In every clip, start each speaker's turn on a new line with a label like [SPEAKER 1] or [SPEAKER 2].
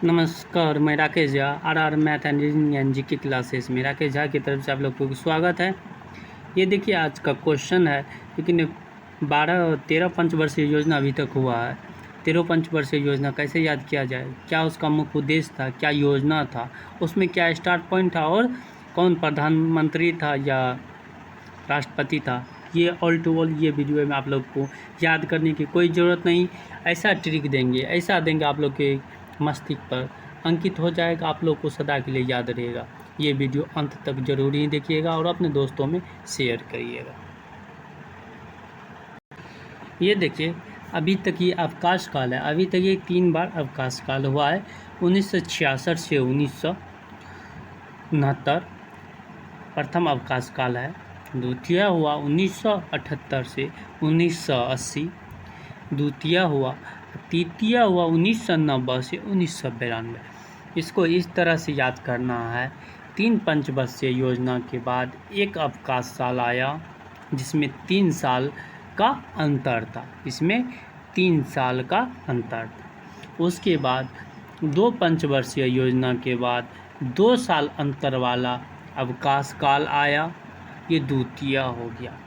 [SPEAKER 1] नमस्कार, मैं Rakesh Jha R math and reasoning and GK classes में राकेश झा की तरफ से आप लोग को स्वागत है। ये देखिए आज का क्वेश्चन है, लेकिन 13 पंचवर्षीय योजना अभी तक हुआ है। 13 पंचवर्षीय योजना कैसे याद किया जाए, क्या उसका मुख्य उद्देश्य था, क्या योजना था, उसमें क्या स्टार्ट पॉइंट था और कौन प्रधानमंत्री था या राष्ट्रपति था। ये ऑल टू ऑल ये वीडियो में आप लोग को याद करने की कोई ज़रूरत नहीं। ऐसा ट्रिक देंगे, ऐसा देंगे आप लोग के मस्तिष्क पर अंकित हो जाएगा, आप लोग को सदा के लिए याद रहेगा। ये वीडियो अंत तक जरूरी ही देखिएगा और अपने दोस्तों में शेयर करिएगा। ये देखिए अभी तक ये अवकाश काल है, अभी तक ये 3 बार अवकाश काल हुआ है। 1966 से 1969 प्रथम अवकाश काल है। द्वितीय हुआ 1978 से 1980, द्वितीय हुआ तृतीय हुआ 1990 से 1992। इसको इस तरह से याद करना है। 3 पंचवर्षीय योजना के बाद एक अवकाश साल आया जिसमें 3 साल का अंतर था, इसमें 3 साल का अंतर था। उसके बाद 2 पंचवर्षीय योजना के बाद 2 साल अंतर वाला अवकाश काल आया, ये द्वितीय हो गया।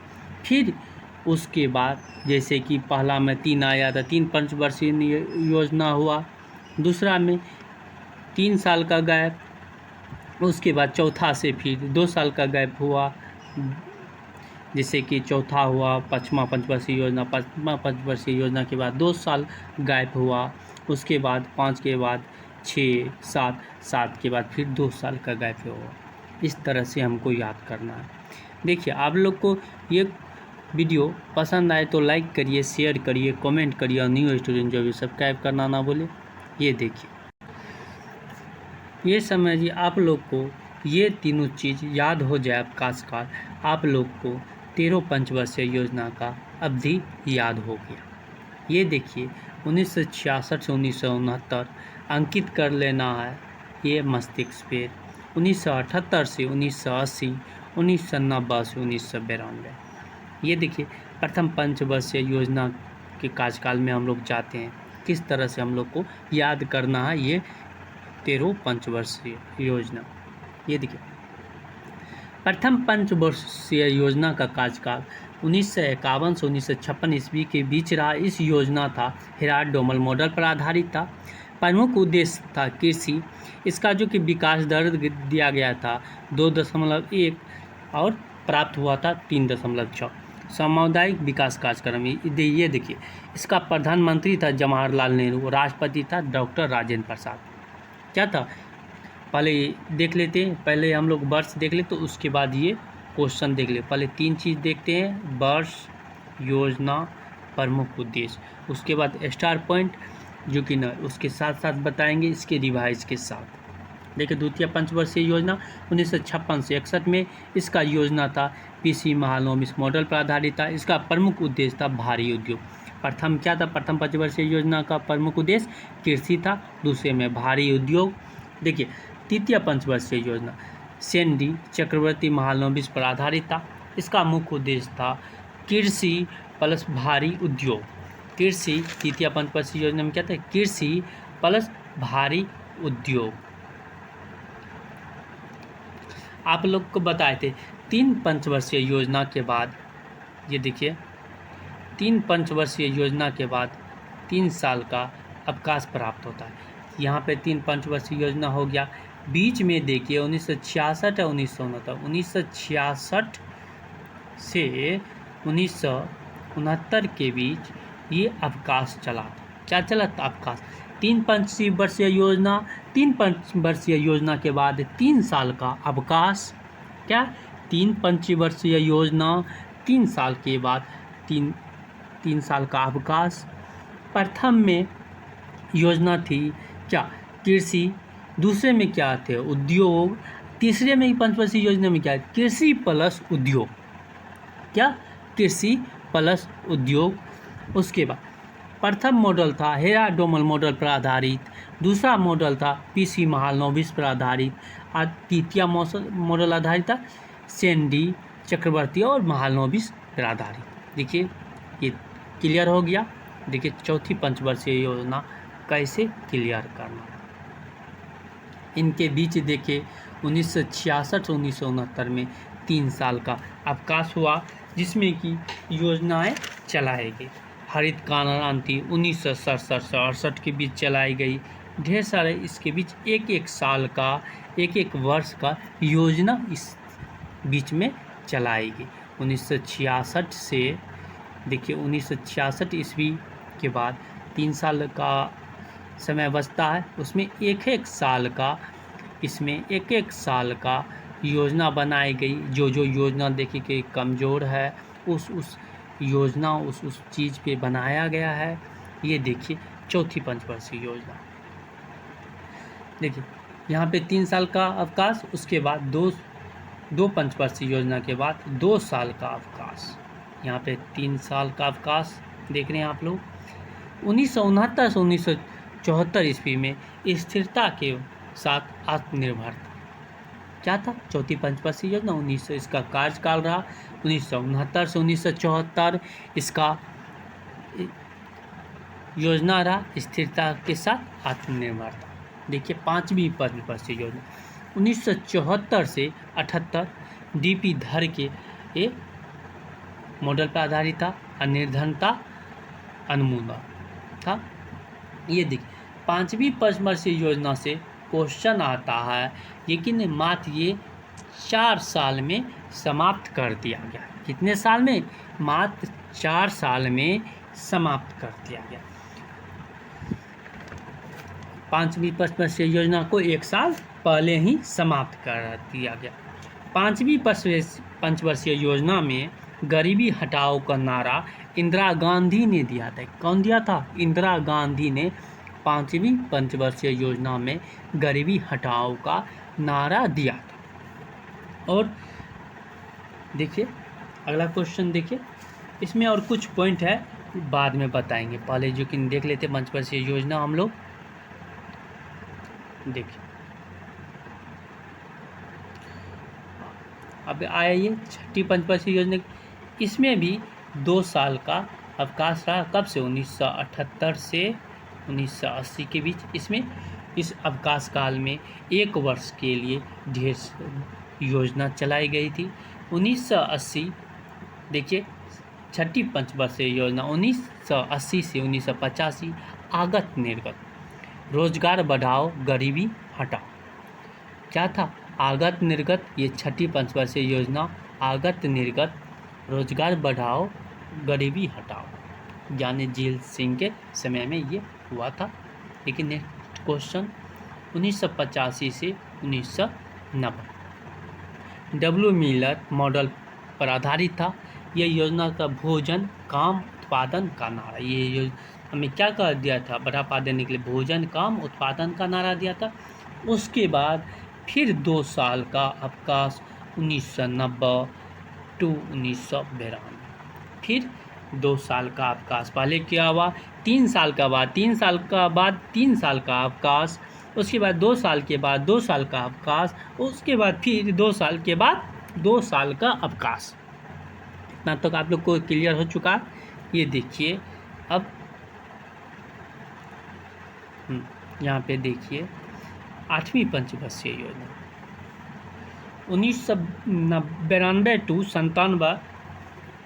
[SPEAKER 1] फिर उसके बाद जैसे कि पहला में 3 आया था, 3 पंचवर्षीय योजना हुआ, दूसरा में 3 साल का गैप, उसके बाद चौथा से फिर 2 साल का गैप हुआ, जैसे कि चौथा हुआ पाँचवा पंचवर्षीय योजना, पाँचवा पंचवर्षीय योजना के बाद 2 साल गैप हुआ, उसके बाद 5 के बाद 6, 7, 7 के बाद फिर 2 साल का गैप हुआ। इस तरह से हमको याद करना है। देखिए आप लोग को ये वीडियो पसंद आए तो लाइक करिए, शेयर करिए, कमेंट करिए और न्यू स्टूडेंट जो भी सब्सक्राइब करना ना भूले। ये देखिए, ये समझिए आप लोग को ये तीनों चीज़ याद हो जाए अवकाश काल, आप लोग को 13 पंचवर्षीय योजना का अवधि याद हो गया। ये देखिए 1966 से 1969 अंकित कर लेना है ये मस्तिष्क पे। 1978 से 1980, 1990 से 1992। ये देखिए प्रथम पंचवर्षीय योजना के कार्यकाल में हम लोग जाते हैं, किस तरह से हम लोग को याद करना है ये 13 पंचवर्षीय योजना। ये देखिए प्रथम पंचवर्षीय योजना का कार्यकाल 1951 से 1956 ईस्वी के बीच रहा। इस योजना था हेराल्ड-डोमल मॉडल पर आधारित था। प्रमुख उद्देश्य था कृषि, इसका जो कि विकास दर दिया गया था 2.1 और प्राप्त हुआ था 3.6। सामुदायिक विकास कार्यक्रम, ये देखिए इसका प्रधानमंत्री था जवाहरलाल नेहरू, राष्ट्रपति था डॉक्टर राजेंद्र प्रसाद। क्या था पहले देख लेते हैं, पहले हम लोग वर्ष देख ले तो उसके बाद ये क्वेश्चन देख ले। पहले 3 चीज़ देखते हैं, वर्ष, योजना, प्रमुख उद्देश्य, उसके बाद स्टार पॉइंट जो कि न उसके साथ साथ बताएंगे इसके रिवाइज के साथ। देखिए द्वितीय पंचवर्षीय योजना 1956 से 61 में, इसका योजना था पीसी महालनोबिस मॉडल पर आधारित था। इसका प्रमुख उद्देश्य था भारी उद्योग। प्रथम क्या था, प्रथम पंचवर्षीय योजना का प्रमुख उद्देश्य कृषि था, दूसरे में भारी उद्योग। देखिए तृतीय पंचवर्षीय योजना सेंडी चक्रवर्ती महालनोबिस पर आधारित था। इसका मुख्य उद्देश्य था कृषि प्लस भारी उद्योग। कृषि तृतीय पंचवर्षीय योजना में क्या था, कृषि प्लस भारी उद्योग। आप लोग को बताए थे 3 पंचवर्षीय योजना के बाद, ये देखिए 3 पंचवर्षीय योजना के बाद 3 साल का अवकाश प्राप्त होता है। यहाँ पे 3 पंचवर्षीय योजना हो गया। बीच में देखिए 1966 और 1969, 1966 से 1969 के बीच ये अवकाश चला। क्या चला था अवकाश? 3 पंचवर्षीय योजना, 3 पंचवर्षीय योजना के बाद 3 साल का अवकाश। क्या 3 पंचवर्षीय योजना, 3 साल के बाद 3 साल का अवकाश। प्रथम में योजना थी क्या, कृषि, दूसरे में क्या थे, उद्योग, तीसरे में पंचवर्षीय योजना में क्या है, कृषि प्लस उद्योग। क्या, कृषि प्लस उद्योग। उसके बाद प्रथम मॉडल था हेराल्ड-डोमल मॉडल पर आधारित, दूसरा मॉडल था पीसी महालनोबिस पर आधारित, और तृतीय मॉडल आधारित था सेंडी चक्रवर्ती और महालनोबिस पर आधारित। देखिए ये क्लियर हो गया। देखिए चौथी पंचवर्षीय योजना कैसे क्लियर करना। इनके बीच देखिए 1966 1969 में 3 साल का अवकाश हुआ, जिसमें कि योजनाएं चलाई गई। हरित क्रांति 1967 से 68 के बीच चलाई गई। ढेर सारे इसके बीच एक एक साल का, एक एक वर्ष का योजना इस बीच में चलाई गई। 1966 से देखिए 1966 ईस्वी के बाद 3 साल का समय बचता है, उसमें एक एक साल का, इसमें एक एक साल का योजना बनाई गई। जो जो योजना देखिए कि कमज़ोर है उस योजना उस चीज़ पे बनाया गया है। ये देखिए चौथी पंचवर्षीय योजना। देखिए यहाँ पे 3 साल का अवकाश, उसके बाद दो पंचवर्षीय योजना के बाद 2 साल का अवकाश। यहाँ पे 3 साल का अवकाश देख रहे हैं आप लोग। 1969 से 1974 ईस्वी में स्थिरता के साथ आत्मनिर्भरता क्या था? चौथी पंचवर्षीय योजना 1900 इसका कार्यकाल रहा। 1969 से 1974 इसका योजना रहा, स्थिरता के साथ आत्मनिर्भरता। देखिए 5वीं पंचवर्षीय योजना 1974 से 78 डीपी धर के ये मॉडल पर आधारित था। अनिर्धनता अनुमोदन था। ये देखिए 5वीं पंचवर्षीय योजना से क्वेश्चन आता है, लेकिन मात्र ये 4 साल में समाप्त कर दिया गया। कितने साल में? मात्र 4 साल में समाप्त कर दिया गया। 5वीं पंचवर्षीय योजना को 1 साल पहले ही समाप्त कर दिया गया। 5वीं पंचवर्षीय योजना में गरीबी हटाओ का नारा इंदिरा गांधी ने दिया था। कौन दिया था? इंदिरा गांधी ने 5वीं पंचवर्षीय योजना में गरीबी हटाओ का नारा दिया था। और देखिए अगला क्वेश्चन देखिए, इसमें और कुछ पॉइंट है बाद में बताएंगे, पहले जो कि देख लेते पंचवर्षीय योजना हम लोग। देखिए अब आया ये 6ठी पंचवर्षीय योजना। इसमें भी 2 साल का अवकाश रहा। कब से? 1978 से 1980 के बीच। इसमें इस अवकाश काल में 1 वर्ष के लिए ढेर योजना चलाई गई थी। 1980 देखिए 6ठी पंचवर्षीय योजना 1980 से 1985 आगत निर्गत रोजगार बढ़ाओ गरीबी हटाओ। क्या था? आगत निर्गत। ये 6ठी पंचवर्षीय योजना आगत निर्गत रोजगार बढ़ाओ गरीबी हटाओ, यानी झील सिंह के समय में ये हुआ था। लेकिन नेक्स्ट क्वेश्चन 1985 से 1990 डब्ल्यू मिलर मॉडल पर आधारित था। यह योजना का भोजन काम उत्पादन का नारा, ये हमें क्या कर दिया था? बढ़ावा देने के लिए भोजन काम उत्पादन का नारा दिया था। उसके बाद फिर 2 साल का अवकाश 1990 टू 1992। फिर 2 साल का अवकाश। पहले क्या हुआ? 3 साल का बाद 3 साल का बाद 3 साल का अवकाश, उसके बाद 2 साल के बाद 2 साल का अवकाश, उसके बाद फिर 2 साल के बाद 2 साल का अवकाश। इतना तक आप लोग को क्लियर हो चुका। ये देखिए अब यहाँ पे देखिए 8वीं पंचवर्षीय योजना 1992 टू 97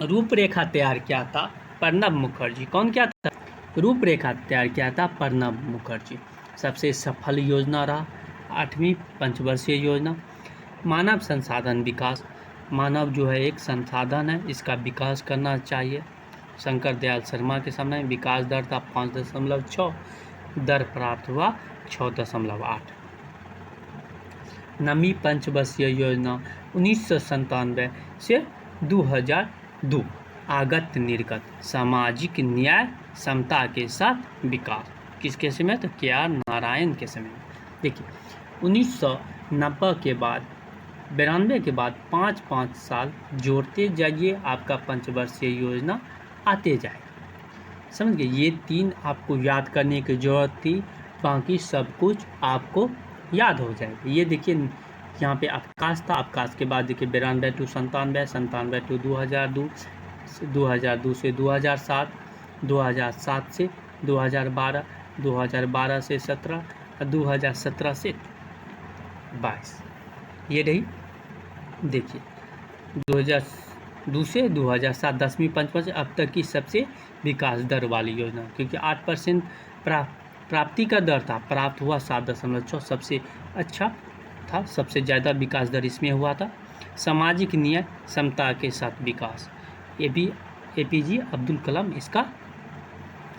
[SPEAKER 1] रूपरेखा तैयार किया था प्रणब मुखर्जी। कौन किया था? रूपरेखा तैयार किया था प्रणब मुखर्जी। सबसे सफल योजना रहा 8वीं पंचवर्षीय योजना। मानव संसाधन विकास, मानव जो है एक संसाधन है, इसका विकास करना चाहिए। शंकर दयाल शर्मा के समय विकास दर था 5.6, दर प्राप्त हुआ 6.8। 9वीं पंचवर्षीय योजना 1997 से 2002 आगत निर्गत सामाजिक न्याय समता के साथ विकास। किसके समय? तो के.आर. नारायण के समय। देखिए 1990 के बाद 92 के बाद 5-5 साल जोड़ते जाइए, आपका पंचवर्षीय योजना आते जाएगा। समझ गए? ये 3 आपको याद करने की ज़रूरत थी, बाकी सब कुछ आपको याद हो जाएगा। ये देखिए यहाँ पे अवकाश था, अवकाश के बाद देखिए 92 टू 97, 97 टू 2002, 2002 से 2007, 2007 से 2012, 2012 से 17, 2017 से 2022। ये रही, देखिए 2002 से 2007 10वीं पंचवर्ष अब तक की सबसे विकास दर वाली योजना, क्योंकि 8% प्राप्ति का दर था, प्राप्त हुआ 7.6, सबसे अच्छा था, सबसे ज़्यादा विकास दर इसमें हुआ था। सामाजिक न्याय समता के साथ विकास, ये भी APJ अब्दुल कलाम इसका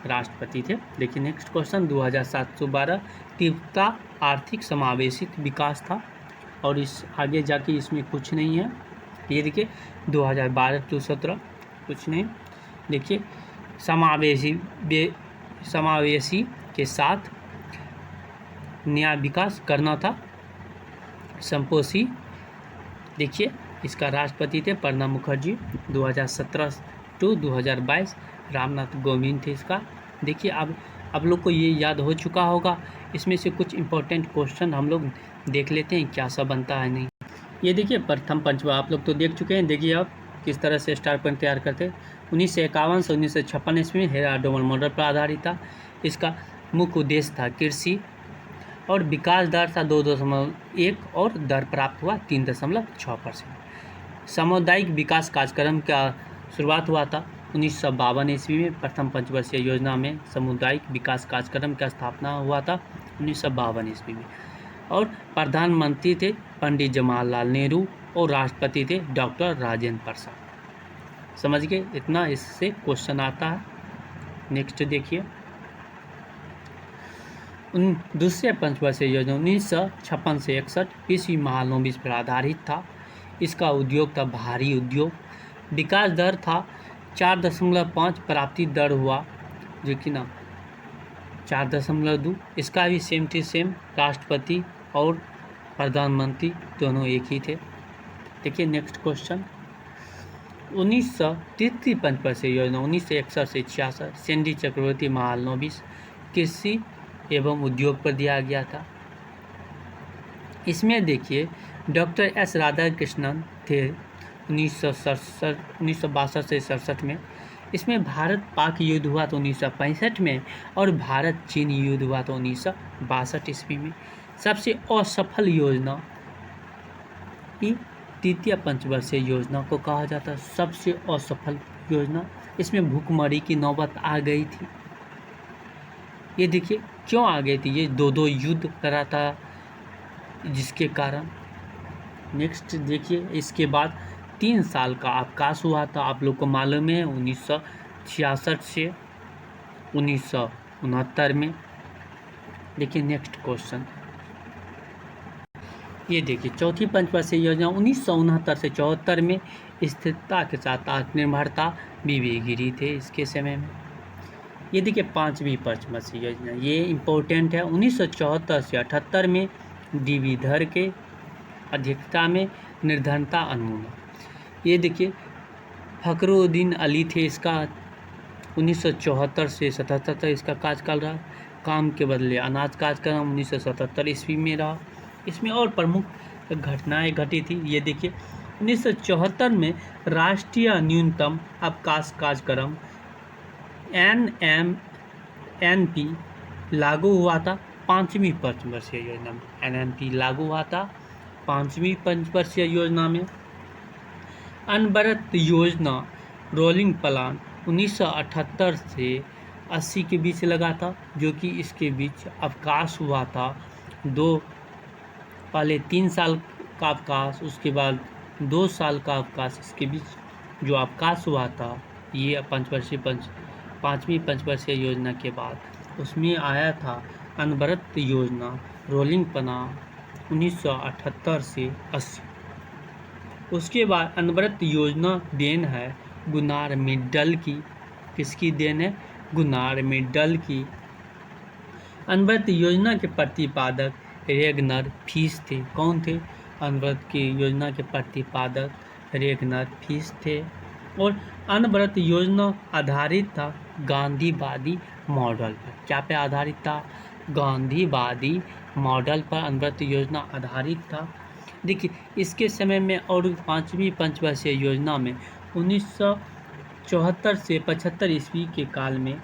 [SPEAKER 1] राष्ट्रपति थे। देखिए नेक्स्ट क्वेश्चन 2712 तीव्रता आर्थिक समावेशित विकास था, और इस आगे जाके इसमें कुछ नहीं है। ये देखिए 2012 to 17 कुछ नहीं। देखिए समावेशी के साथ न्याय विकास करना था, संपोषी। देखिए इसका राष्ट्रपति थे प्रणब मुखर्जी। 2017 to 2022 रामनाथ कोविंद थे इसका। देखिए अब आप लोग को ये याद हो चुका होगा। इसमें से कुछ इम्पोर्टेंट क्वेश्चन हम लोग देख लेते हैं, क्या सब बनता है नहीं। ये देखिए प्रथम पंचवा आप लोग तो देख चुके हैं। देखिए आप किस तरह से स्टार पॉइंट तैयार करते। 1951 से 1956 ईस्वी में हेरा डोमन मॉडल पर आधारित था। इसका मुख्य उद्देश्य था कृषि, और विकास दर था 2.1 और दर प्राप्त हुआ 3.6%। सामुदायिक विकास कार्यक्रम का शुरुआत हुआ था 1952 ईस्वी में। प्रथम पंचवर्षीय योजना में सामुदायिक विकास कार्यक्रम का स्थापना हुआ था 1952 ईस्वी में, और प्रधानमंत्री थे पंडित जवाहरलाल नेहरू और राष्ट्रपति थे डॉक्टर राजेंद्र प्रसाद। समझ गए, इतना इससे क्वेश्चन आता है। नेक्स्ट देखिए दूसरे पंचवर्षीय योजना 1956 से 61 कृषि महालनोबिस पर आधारित था। इसका उद्योग था भारी उद्योग। विकास दर था 4.5, प्राप्ति दर हुआ जो कि ना 4.2। इसका भी सेम टू सेम, राष्ट्रपति और प्रधानमंत्री दोनों एक ही थे। देखिए नेक्स्ट क्वेश्चन 1933 पंचवर्षीय योजना 1961 से 66 सैंडी चक्रवर्ती महालनोबिस कृषि एवं उद्योग पर दिया गया था। इसमें देखिए डॉक्टर S राधाकृष्णन थे 1962 से 67 में। इसमें भारत पाक युद्ध हुआ तो 1965 में, और भारत चीन युद्ध हुआ तो 1962 ईस्वी में। सबसे असफल योजना तृतीय पंचवर्षीय योजना को कहा जाता है सबसे असफल योजना। इसमें भूखमरी की नौबत आ गई थी। ये देखिए क्यों आ गई थी, ये दो युद्ध करा था जिसके कारण। नेक्स्ट देखिए इसके बाद 3 साल का अवकाश हुआ था, आप लोग को मालूम है 1966 से 1969 में। देखिए नेक्स्ट क्वेश्चन ये देखिए चौथी पंचवर्षीय योजना 1969 से 74 में स्थिरता के साथ आत्मनिर्भरता बीबी गिरी थे इसके समय में। ये देखिए पांचवी पंचवर्षीय योजना, ये इम्पोर्टेंट है। 1974 से 78 में DV धर के अध्यक्षता में निर्धनता उन्मूलन। ये देखिए फखरुद्दीन अली थे इसका 1974 से 77 तक इसका कार्यकाल रहा। काम के बदले अनाज कार्यक्रम 1977 ईस्वी में रहा। इसमें और प्रमुख घटनाएं घटी थी। ये देखिए 1974 में राष्ट्रीय न्यूनतम अवकाश कार्यक्रम NMNP लागू हुआ था 5वीं पंचवर्षीय योजना में। NMP लागू हुआ था 5वीं पंचवर्षीय योजना में। अनवरत योजना रोलिंग प्लान 1978 से 80 के बीच लगा था, जो कि इसके बीच अवकाश हुआ था पहले 3 साल का अवकाश, उसके बाद 2 साल का अवकाश। इसके बीच जो अवकाश हुआ था ये पांचवी पंचवर्षीय योजना के बाद उसमें आया था अनवरत योजना रोलिंग प्लान 1978 से 80। उसके बाद अनवरत योजना देन है गुनार मिडल की। किसकी देन है? गुनार मिडल की। अनवरत योजना के प्रतिपादक रेगनर फीस थे। कौन थे? अनवरत की योजना के प्रतिपादक रेगनर फीस थे। और अनवरत योजना आधारित था गांधीवादी मॉडल पर। क्या पे आधारित था? गांधीवादी मॉडल पर अनवरत योजना आधारित था। देखिए इसके समय में और 5वीं पंचवर्षीय योजना में 1974 से 75 ईस्वी के काल में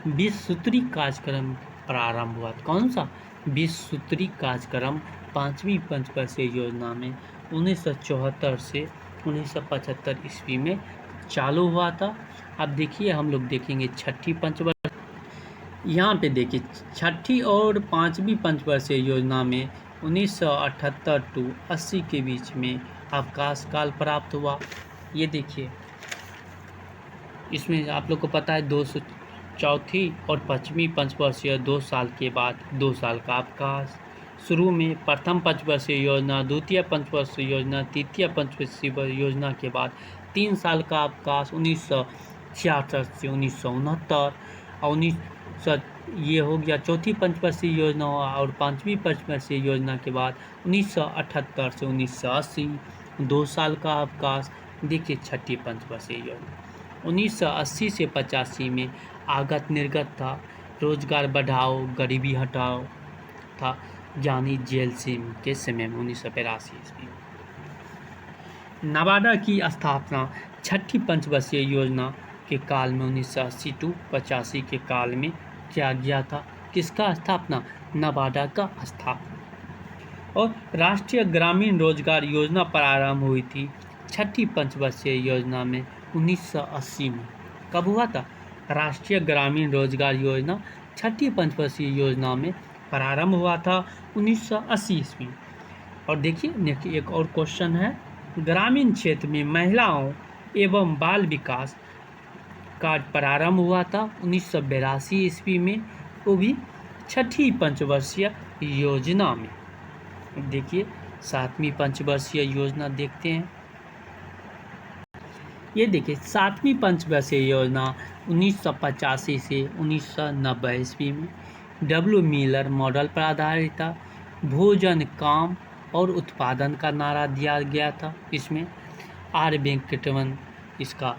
[SPEAKER 1] 20 सूत्री कार्यक्रम प्रारंभ हुआ। कौन सा? 20 सूत्री कार्यक्रम 5वीं पंचवर्षीय योजना में 1974 से 1975 ईस्वी में चालू हुआ था। अब देखिए हम लोग देखेंगे छठी पंचवर्ष। यहाँ पे देखिए छठी और 5वीं पंचवर्षीय योजना में 1978 टू 80 के बीच में अवकाश काल प्राप्त हुआ। ये देखिए इसमें आप लोग को पता है 204 और 5वीं पंचवर्षीय 2 साल के बाद 2 साल का अवकाश। शुरू में प्रथम पंचवर्षीय योजना, द्वितीय पंचवर्षीय योजना, तृतीय पंचवर्षीय योजना के बाद 3 साल का अवकाश 1966 से 1969 और 1900 ये हो गया चौथी पंचवर्षीय योजना। और 5वीं पंचवर्षीय योजना के बाद 1978 से 1980 2 साल का अवकाश। देखिए छठी पंचवर्षीय योजना 1980 से 85 में आगत निर्गत था, रोजगार बढ़ाओ गरीबी हटाओ था, यानी जेल सिंह के समय में 1982 ईस्वी में। नवादा की स्थापना छठी पंचवर्षीय योजना के काल में 1980 टू 85 के काल में किया गया था। किसका स्थापना? नवादा का स्थापना। और राष्ट्रीय ग्रामीण रोजगार योजना प्रारंभ हुई थी छठी पंचवर्षीय योजना में 1980 में। कब हुआ था? राष्ट्रीय ग्रामीण रोजगार योजना छठी पंचवर्षीय योजना में प्रारंभ हुआ था 1980 ईस्वी। और देखिए एक और क्वेश्चन है, ग्रामीण क्षेत्र में महिलाओं एवं बाल विकास का प्रारंभ हुआ था 1982 ईस्वी में, वो भी छठी पंचवर्षीय योजना में। देखिए 7वीं पंचवर्षीय योजना देखते हैं। ये देखिए 7वीं पंचवर्षीय योजना 1985 से 1990 ईस्वी में डब्ल्यू मिलर मॉडल पर आधारित था। भोजन, काम और उत्पादन का नारा दिया गया था। इसमें आर वेंकटरमन इसका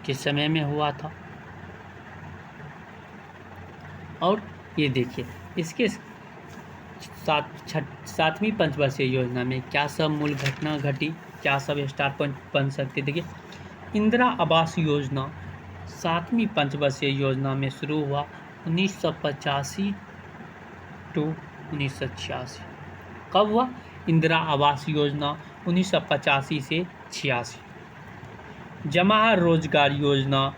[SPEAKER 1] किस समय में हुआ था। और ये देखिए इसके 7वीं पंचवर्षीय योजना में क्या सब मूल घटना घटी, क्या सब स्टार पॉइंट बन सकते। देखिए इंदिरा आवास योजना 7वीं पंचवर्षीय योजना में शुरू हुआ 1985 टू 1986। कब हुआ? इंदिरा आवास योजना 1985 से 86। जवाहर रोजगार योजना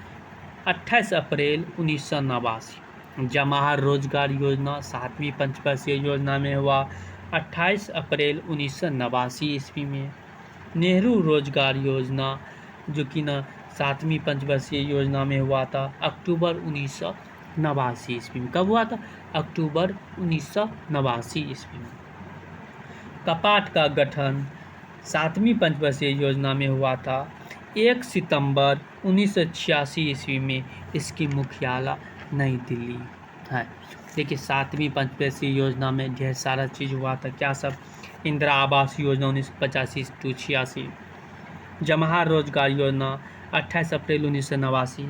[SPEAKER 1] 28 अप्रैल 1989। जवाहर रोजगार योजना 7वीं पंचवर्षीय योजना में हुआ 28 अप्रैल 1989 ईस्वी में। नेहरू रोजगार योजना जो कि 7वीं पंचवर्षीय योजना में हुआ था अक्टूबर 1989 ईस्वी में। कब हुआ था? अक्टूबर 1989 ईस्वी में। कपाट का गठन 7वीं पंचवर्षीय योजना में हुआ था 1 सितंबर 1986 ईस्वी में। इसकी मुख्यालय नई दिल्ली है। देखिए 7वीं पंचवर्षीय योजना में ढेर सारा चीज़ हुआ था। क्या सब? इंदिरा आवास योजना 1985 टू 86, जवाहर रोजगार योजना 28 अप्रैल 1989,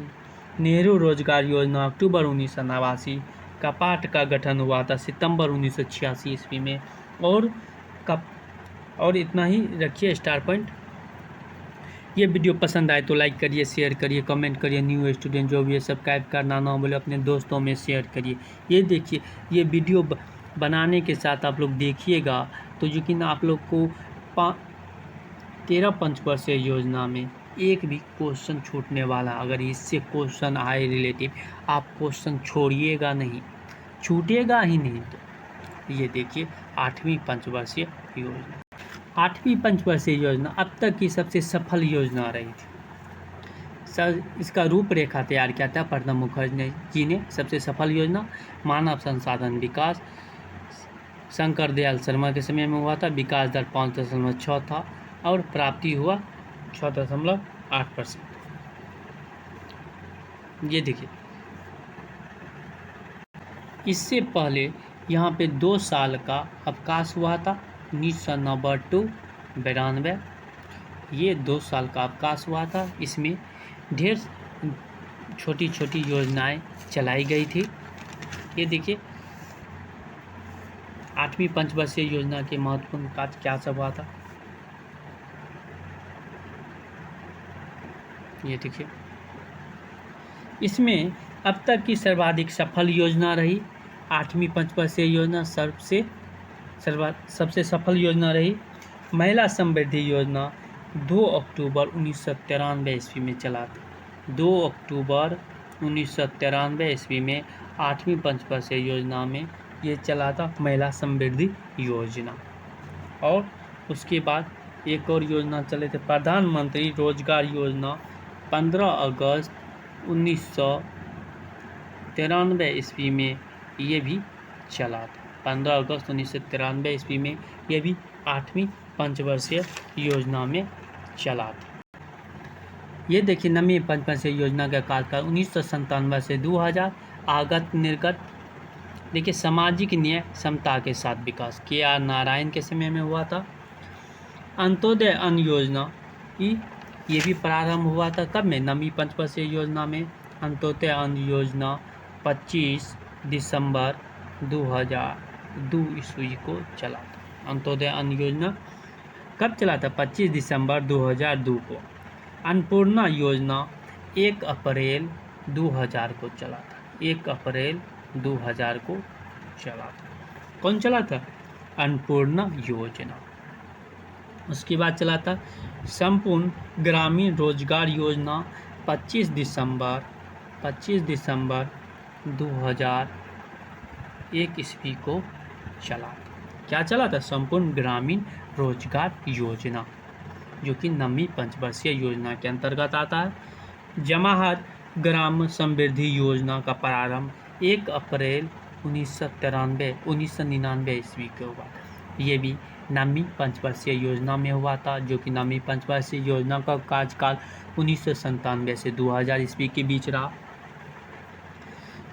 [SPEAKER 1] नेहरू रोजगार योजना अक्टूबर 1989, कपाट का गठन हुआ था सितंबर 1986 ईस्वी में। और इतना ही रखिए स्टार पॉइंट। ये वीडियो पसंद आए तो लाइक करिए, शेयर करिए, कमेंट करिए। न्यू स्टूडेंट जो भी है सब्सक्राइब करना ना भूले, अपने दोस्तों में शेयर करिए। ये देखिए ये वीडियो बनाने के साथ आप लोग देखिएगा तो यकीन आप लोग को 13 पंचवर्षीय योजना में एक भी क्वेश्चन छूटने वाला। अगर इससे क्वेश्चन आए रिलेटिव आप क्वेश्चन छोड़िएगा नहीं, छूटेगा ही नहीं। तो ये देखिए 8वीं पंचवर्षीय योजना। 8वीं पंचवर्षीय योजना अब तक की सबसे सफल योजना रही थी। सर इसका रूपरेखा तैयार किया था प्रणब मुखर्जी जी ने। सबसे सफल योजना मानव संसाधन विकास शंकर दयाल शर्मा के समय में हुआ था। विकास दर 5.6 था और प्राप्ति हुआ 6.8%। ये देखिए इससे पहले यहाँ पे 2 साल का अवकाश हुआ था 1990 टू 92। ये 2 साल का अवकाश हुआ था। इसमें ढेर छोटी छोटी योजनाएं चलाई गई थी। ये देखिए 8वीं पंचवर्षीय योजना के महत्वपूर्ण कार्य क्या सब हुआ था। ये देखिए इसमें अब तक की सर्वाधिक सफल योजना रही 8वीं पंचवर्षीय योजना सबसे सफल योजना रही। महिला समृद्धि योजना 2 अक्टूबर 1993 ईस्वी में चला था। 2 अक्टूबर 1993 ईस्वी में 8वीं पंचवर्षीय योजना में ये चला था महिला समृद्धि योजना। और उसके बाद एक और योजना चले थे, प्रधानमंत्री रोजगार योजना 15 अगस्त 1993 ईस्वी में ये भी चला था। 15 अगस्त 1993 ईस्वी में ये भी 8वीं पंचवर्षीय योजना में चला था। ये देखिए 9वीं पंचवर्षीय योजना का कार्यकाल 1997 से 2000। आगत निर्गत देखिए सामाजिक न्याय समता के साथ विकास KR नारायण के समय में हुआ था। अंत्योदय अन्न योजना ये भी प्रारंभ हुआ था कब में? 9वीं पंचवर्षीय योजना में। अंत्योदय अन्न योजना 25 दिसंबर 2002 ईस्वी को चला था। अंत्योदय अन्न योजना कब चला था? 25 दिसंबर 2002 को। अन्नपूर्णा योजना 1 अप्रैल 2000 को चला था। 1 अप्रैल 2000 को चला था। कौन चला था? अन्नपूर्णा योजना। उसके बाद चला था संपूर्ण ग्रामीण रोजगार योजना 25 दिसंबर 2001 ईस्वी को चला था। क्या चला था? संपूर्ण ग्रामीण रोजगार योजना, जो कि 9वीं पंचवर्षीय योजना के अंतर्गत आता है। जवाहर ग्राम समृद्धि योजना का प्रारंभ 1 अप्रैल 1999 ईस्वी को हुआ। ये भी 9वीं पंचवर्षीय योजना में हुआ था, जो कि 9वीं पंचवर्षीय योजना का कार्यकाल 1997 से 2000 ईस्वी के बीच रहा।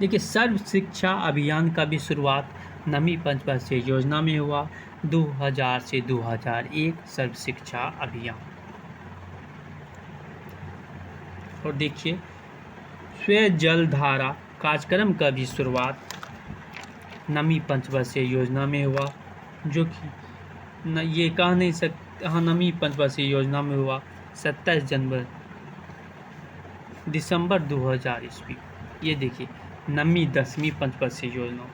[SPEAKER 1] देखिए सर्व शिक्षा अभियान का भी शुरुआत 9वीं पंचवर्षीय योजना में हुआ। 2000 से 2001 सर्व शिक्षा अभियान। और देखिए स्वयं जलधारा कार्यक्रम का भी शुरुआत 9वीं पंचवर्षीय योजना में हुआ, जो कि ये कह नहीं सकते। हाँ, 9वीं पंचवर्षीय योजना में हुआ 27 दिसंबर 2000 ईस्वी। ये देखिए 9वीं 10वीं पंचवर्षीय योजना,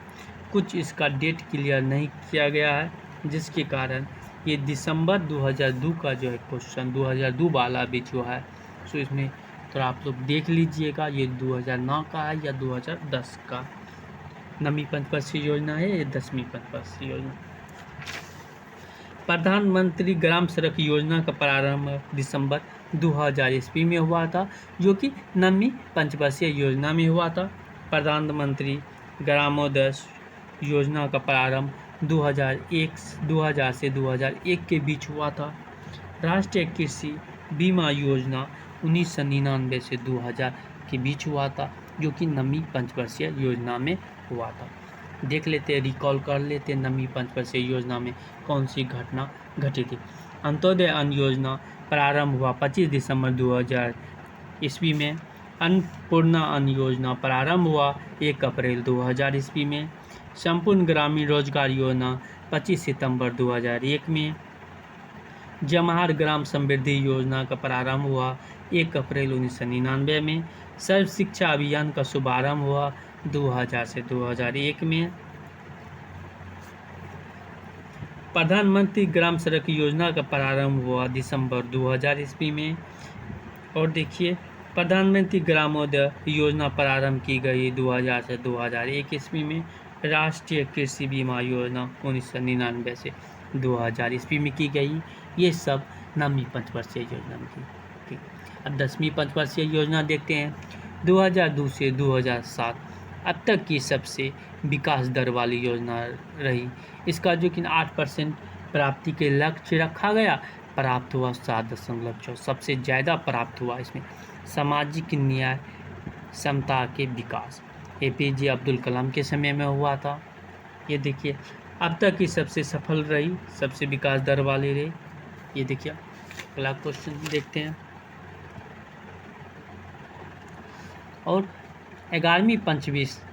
[SPEAKER 1] कुछ इसका डेट क्लियर नहीं किया गया है, जिसके कारण ये दिसंबर 2002 का जो है क्वेश्चन 2002 वाला भी जो है, सो इसमें थोड़ा आप लोग देख लीजिएगा ये 2009 का है या 2010 का। 9वीं पंचवर्षीय योजना है, ये 10वीं पंचवर्षीय योजना। प्रधानमंत्री ग्राम सड़क योजना का प्रारंभ दिसंबर 2000 ईस्वी में हुआ था, जो कि 9वीं पंचवर्षीय योजना में हुआ था। प्रधानमंत्री ग्रामोदय योजना का प्रारंभ 2000 से 2001 के बीच हुआ था। राष्ट्रीय कृषि बीमा योजना 1999 से 2000 के बीच हुआ था, जो कि 9वीं पंचवर्षीय योजना में हुआ था। देख लेते, रिकॉल कर लेते 9वीं पंचवर्षीय योजना में कौन सी घटना घटी थी। अंत्योदय अन्न योजना प्रारंभ हुआ 25 दिसंबर 2000 ईस्वी में। अन्नपूर्णा अन्न योजना प्रारंभ हुआ 1 अप्रैल 2000 ईस्वी में। संपूर्ण ग्रामीण रोजगार योजना 25 सितंबर 2001 में। जवाहर ग्राम समृद्धि योजना का प्रारंभ हुआ 1 अप्रैल 1999 में। सर्व शिक्षा अभियान का शुभारंभ हुआ 2000 से 2001 में। प्रधानमंत्री ग्राम सड़क योजना का प्रारंभ हुआ दिसंबर 2000 ईस्वी में। और देखिए प्रधानमंत्री ग्रामोदय योजना प्रारंभ की गई 2000 से 2001 ईस्वी में। राष्ट्रीय कृषि बीमा योजना 1999 से 2000 ईस्वी में की गई। ये सब 9वीं पंचवर्षीय योजना में की। अब 10वीं पंचवर्षीय योजना देखते हैं। 2002 से 2007 अब तक की सबसे विकास दर वाली योजना रही। इसका जो कि 8% प्राप्ति के लक्ष्य रखा गया, प्राप्त हुआ 7.4। सबसे ज़्यादा प्राप्त हुआ इसमें सामाजिक न्याय समता के विकास APJ अब्दुल कलाम के समय में हुआ था। ये देखिए अब तक की सबसे सफल रही, सबसे विकास दर वाली रही। ये देखिए अगला क्वेश्चन देखते हैं। और 11वीं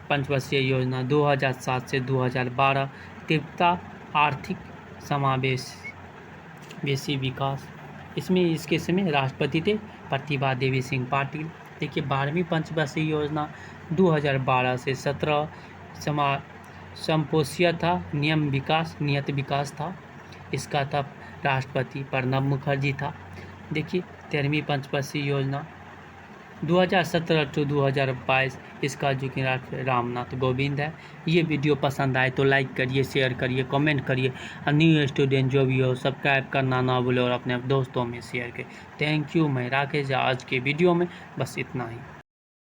[SPEAKER 1] पंचवर्षीय योजना 2007 से 2012 तीव्रता आर्थिक समावेशी विकास। इसमें इसके समय राष्ट्रपति थे प्रतिभा देवी सिंह पाटिल। देखिए 12वीं पंचवर्षीय योजना 2012 से 17 संपोष्य था, नियत विकास था। इसका था राष्ट्रपति प्रणब मुखर्जी था। देखिए 13वीं पंचवर्षीय योजना 2017 टू 2022, इसका जो कि रामनाथ कोविंद है। ये वीडियो पसंद आए तो लाइक करिए, शेयर करिए, कमेंट करिए। और न्यू स्टूडेंट जो भी हो सब्सक्राइब करना ना भूले और अपने दोस्तों में शेयर करें। Thank you. मैं राकेश, आज के वीडियो में बस इतना ही।